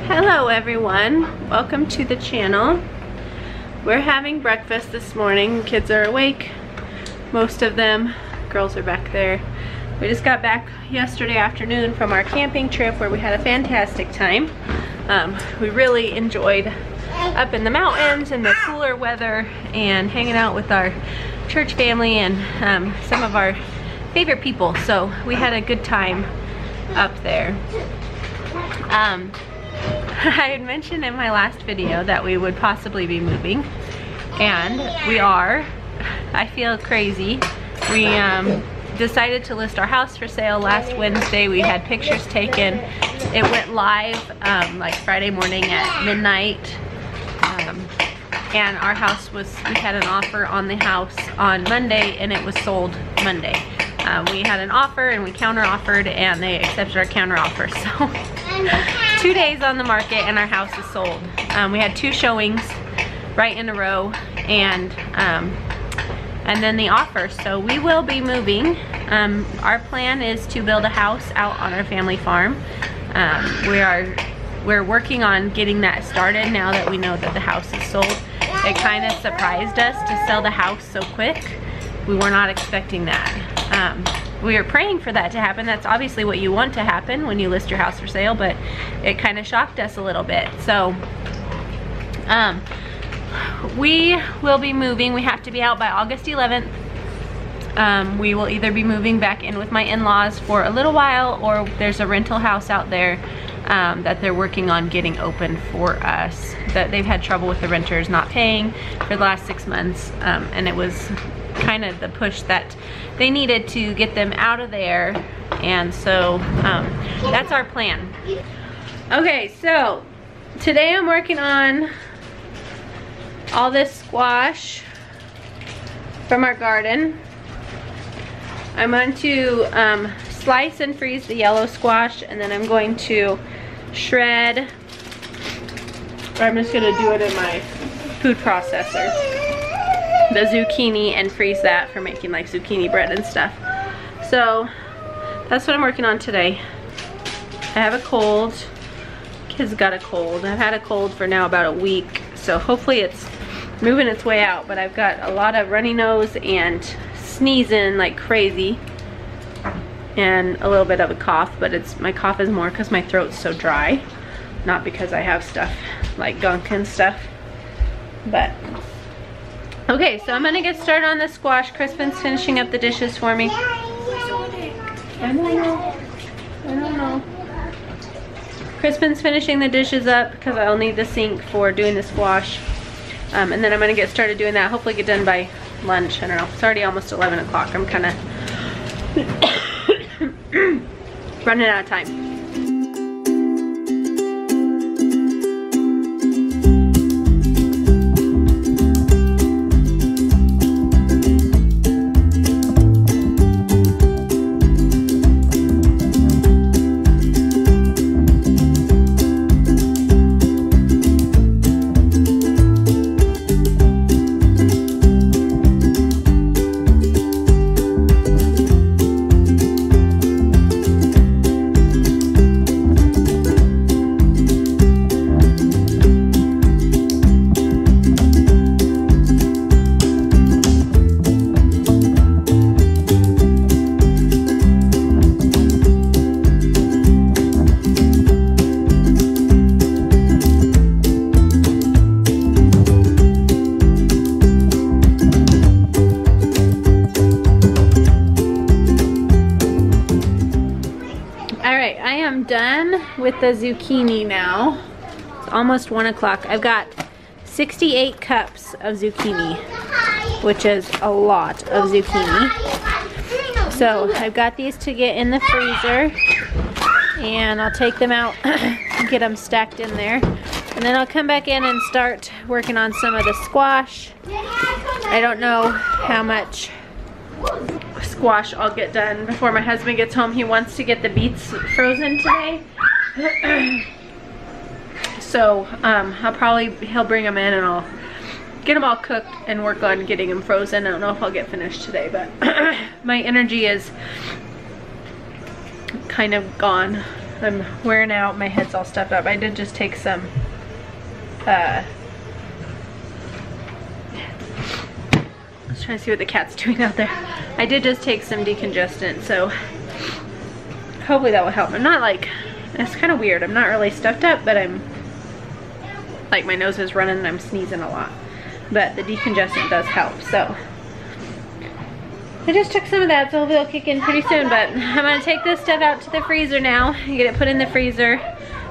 Hello everyone, welcome to the channel. We're having breakfast this morning. Kids are awake, most of them. Girls are back there. We just got back yesterday afternoon from our camping trip where we had a fantastic time. We really enjoyed up in the mountains and the cooler weather and hanging out with our church family and some of our favorite people. So we had a good time up there. I had mentioned in my last video that we would possibly be moving, and we are. I feel crazy. We decided to list our house for sale last Wednesday. We had pictures taken. It went live like Friday morning at midnight, and our house was, we had an offer on the house on Monday and it was sold Monday. We had an offer and we counter offered and they accepted our counter offer. So 2 days on the market and our house is sold. We had 2 showings right in a row and then the offer. So we will be moving. Our plan is to build a house out on our family farm. We're working on getting that started now that we know that the house is sold. It kind of surprised us to sell the house so quick. We were not expecting that. We were praying for that to happen. That's obviously what you want to happen when you list your house for sale, but it kind of shocked us a little bit. So we will be moving. We have to be out by August 11th. We will either be moving back in with my in-laws for a little while, or there's a rental house out there that they're working on getting open for us. That they've had trouble with the renters not paying for the last 6 months, and it was kind of the push that they needed to get them out of there, and so that's our plan. Okay, so today I'm working on all this squash from our garden. I'm going to slice and freeze the yellow squash, and then I'm going to shred, or I'm just going to do it in my food processor, the zucchini, and freeze that for making like zucchini bread and stuff. So that's what I'm working on today. I have a cold. Kids got a cold. I've had a cold for now about a week, so hopefully it's moving its way out, but I've got a lot of runny nose and sneezing like crazy and a little bit of a cough, but my cough is more because my throat's so dry, not because I have stuff like gunk and stuff. But okay, so I'm gonna get started on the squash. Kryspin's finishing up the dishes for me. I don't know. Kryspin's finishing the dishes up because I'll need the sink for doing the squash. And then I'm gonna get started doing that. Hopefully get done by lunch. I don't know. It's already almost 11 o'clock. I'm kind of running out of time. Done with the zucchini now. It's almost 1 o'clock. I've got 68 cups of zucchini, which is a lot of zucchini. So I've got these to get in the freezer, and I'll take them out and get them stacked in there, and then I'll come back in and start working on some of the squash. I don't know how much squash I'll get done before my husband gets home. He wants to get the beets frozen today. So he'll bring them in and I'll get them all cooked and work on getting them frozen. I don't know if I'll get finished today, but my energy is kind of gone. I'm wearing out, my head's all stuffed up. I did just take some, I was trying to see what the cat's doing out there. I did just take some decongestant, so hopefully that will help. I'm not like, it's kind of weird. I'm not really stuffed up, but I'm, like my nose is running and I'm sneezing a lot. But the decongestant does help, so. I just took some of that, so hopefully it'll kick in pretty soon, but I'm gonna take this stuff out to the freezer now and get it put in the freezer.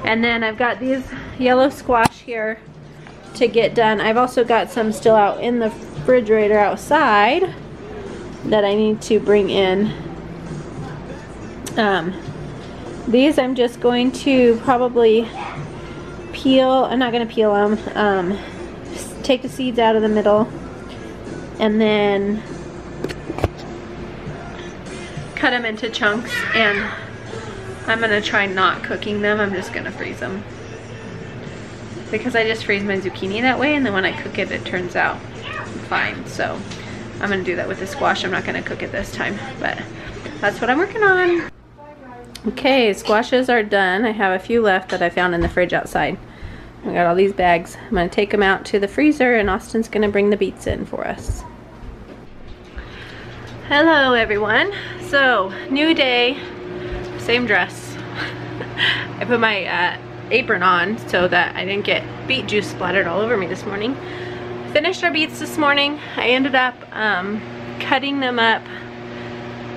And then I've got these yellow squash here to get done. I've also got some still out in the refrigerator outside that I need to bring in. These I'm just going to probably peel. I'm not gonna peel them. Take the seeds out of the middle and then cut them into chunks, and I'm gonna try not cooking them. I'm just gonna freeze them because I just freeze my zucchini that way, and then when I cook it, it turns out fine. So I'm gonna do that with the squash. I'm not gonna cook it this time, but that's what I'm working on. Okay, squashes are done. I have a few left that I found in the fridge outside. I got all these bags. I'm gonna take them out to the freezer, and Austin's gonna bring the beets in for us. Hello everyone. So, new day, same dress. I put my apron on so that I didn't get beet juice splattered all over me this morning. Finished our beets this morning. I ended up cutting them up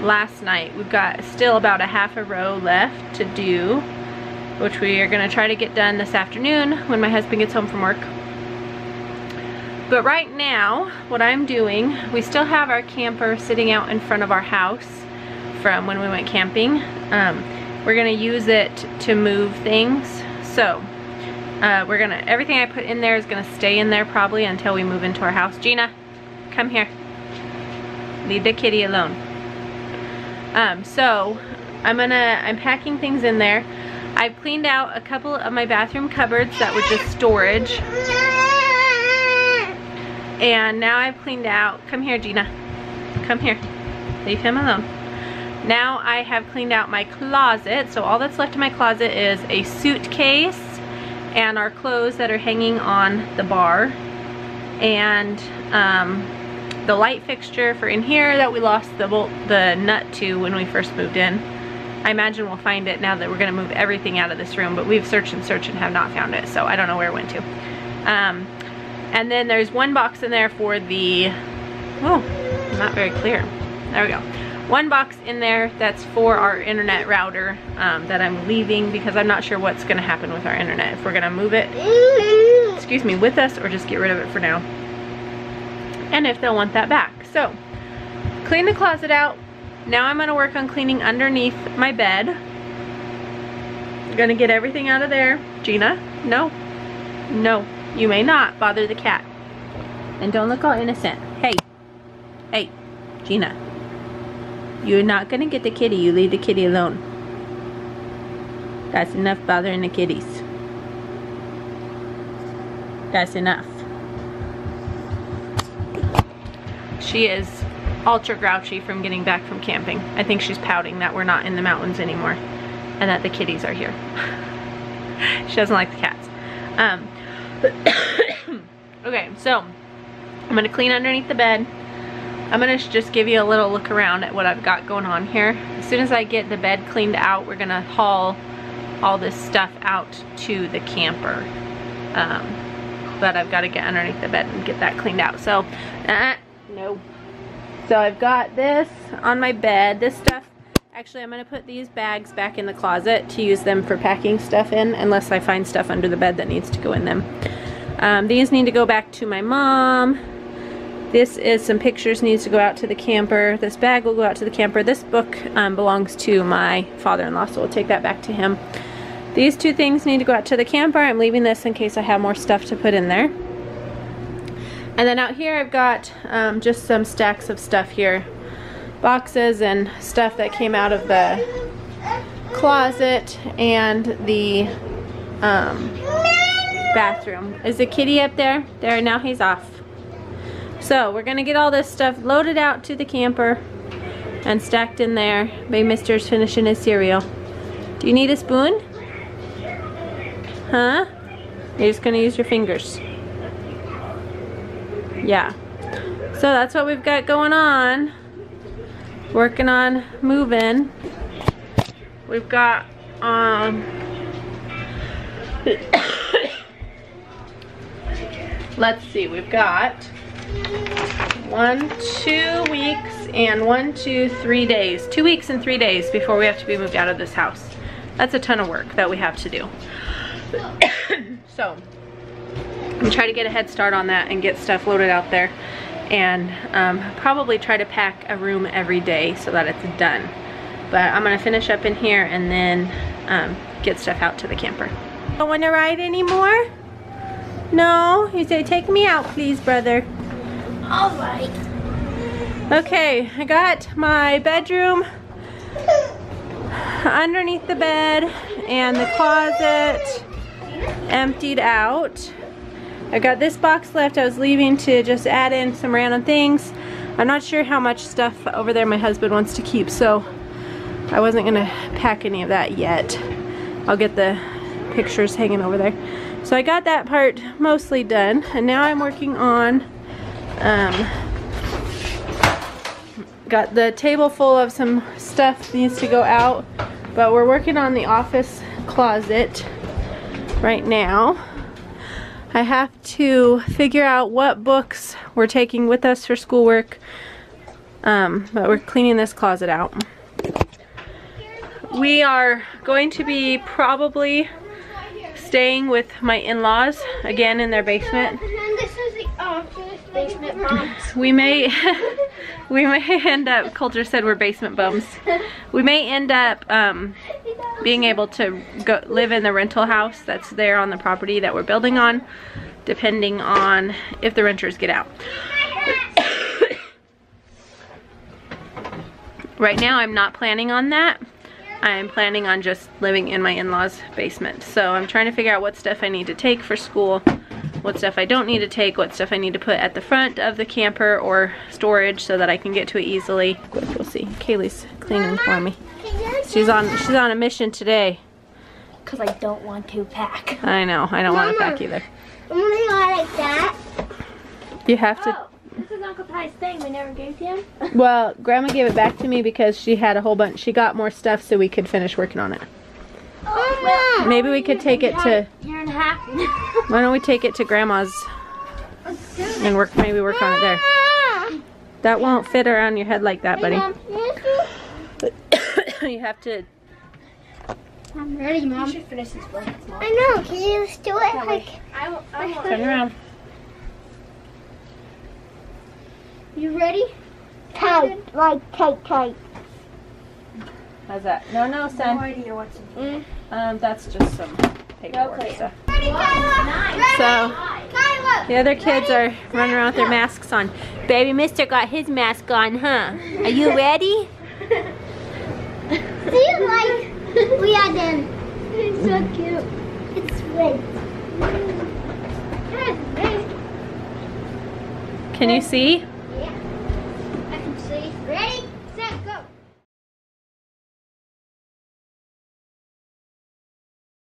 last night. We've got still about a half a row left to do, which we are gonna try to get done this afternoon when my husband gets home from work. But right now, what I'm doing, we still have our camper sitting out in front of our house from when we went camping. We're gonna use it to move things. So, everything I put in there is gonna stay in there probably until we move into our house. Gina, come here. Leave the kitty alone. So, I'm packing things in there. I've cleaned out a couple of my bathroom cupboards that were just storage. And now I've cleaned out, come here Gina, come here, leave him alone. Now I have cleaned out my closet, so all that's left in my closet is a suitcase and our clothes that are hanging on the bar, and the light fixture for in here that we lost the nut to when we first moved in. I imagine we'll find it now that we're gonna move everything out of this room, but we've searched and searched and have not found it, so I don't know where it went to. And then there's one box in there for the, oh, not very clear. There we go. One box in there that's for our internet router that I'm leaving because I'm not sure what's gonna happen with our internet. If we're gonna move it, excuse me, with us or just get rid of it for now. And if they'll want that back. So, clean the closet out. Now I'm gonna work on cleaning underneath my bed. I'm gonna get everything out of there. Gina, no, no. You may not bother the cat. And don't look all innocent. Hey. Hey. Gina. You're not gonna get the kitty. You leave the kitty alone. That's enough bothering the kitties. That's enough. She is ultra grouchy from getting back from camping. I think she's pouting that we're not in the mountains anymore and that the kitties are here. She doesn't like the cats. Okay, so I'm gonna clean underneath the bed. I'm gonna just give you a little look around at what I've got going on here. As soon as I get the bed cleaned out, we're gonna haul all this stuff out to the camper. But I've got to get underneath the bed and get that cleaned out. So, no. So I've got this on my bed. This stuff, actually I'm gonna put these bags back in the closet to use them for packing stuff in, unless I find stuff under the bed that needs to go in them. These need to go back to my mom. This is some pictures, needs to go out to the camper. This bag will go out to the camper. This book belongs to my father-in-law, so we'll take that back to him. These two things need to go out to the camper. I'm leaving this in case I have more stuff to put in there. And then out here I've got just some stacks of stuff here. Boxes and stuff that came out of the closet and the bathroom. Is the kitty up there? There, now he's off. So we're gonna get all this stuff loaded out to the camper and stacked in there. Baby Mister's finishing his cereal. Do you need a spoon? Huh? You're just gonna use your fingers. Yeah. So that's what we've got going on. Working on moving. We've got let's see, we've got 1, 2 weeks and 1, 2, 3 days. 2 weeks and 3 days before we have to be moved out of this house. That's a ton of work that we have to do. So I'm gonna try to get a head start on that and get stuff loaded out there, and probably try to pack a room every day so that it's done. But I'm gonna finish up in here and then get stuff out to the camper. Don't want to ride anymore? No? You say, take me out please, brother. All right. Okay, I got my bedroom underneath the bed and the closet emptied out. I got this box left. I was leaving to just add in some random things. I'm not sure how much stuff over there my husband wants to keep, so I wasn't gonna pack any of that yet. I'll get the pictures hanging over there. So I got that part mostly done, and now I'm working on got the table full of some stuff needs to go out, but we're working on the office closet right now. I have to figure out what books we're taking with us for schoolwork, but we're cleaning this closet out. We are going to be probably staying with my in-laws again in their basement. This is the basement bumps. We may end up, Kolter said we're basement bums. We may end up being able to go live in the rental house that's there on the property that we're building on, depending on if the renters get out. Right now I'm not planning on that. I'm planning on just living in my in-laws' basement. So I'm trying to figure out what stuff I need to take for school, what stuff I don't need to take, what stuff I need to put at the front of the camper or storage so that I can get to it easily. We'll see. Kaylee's cleaning for me. She's on a mission today. Because I don't want to pack. I know, I don't want to pack either. Only like that. You have to. Oh, this is Uncle Ty's thing we never gave to him. Well, Grandma gave it back to me because she had a whole bunch. She got more stuff so we could finish working on it. Oh, well, maybe we could take it to. Year and a half. Why don't we take it to Grandma's and maybe work on it there. That won't fit around your head like that, buddy. You have to. I'm ready, Mom. You should finish this blankets, Mom. I know. Can you just do it like? I won't. Turn around. You ready? Tight, like tight. How's that? No, son. No idea what's in here. That's just some paperwork stuff. Ready, Kyla? So, Kyla. the other kids are running around with their masks on. Baby Mister got his mask on, huh? Are you ready? See, like, we are them. It's so cute. It's red. Can you see?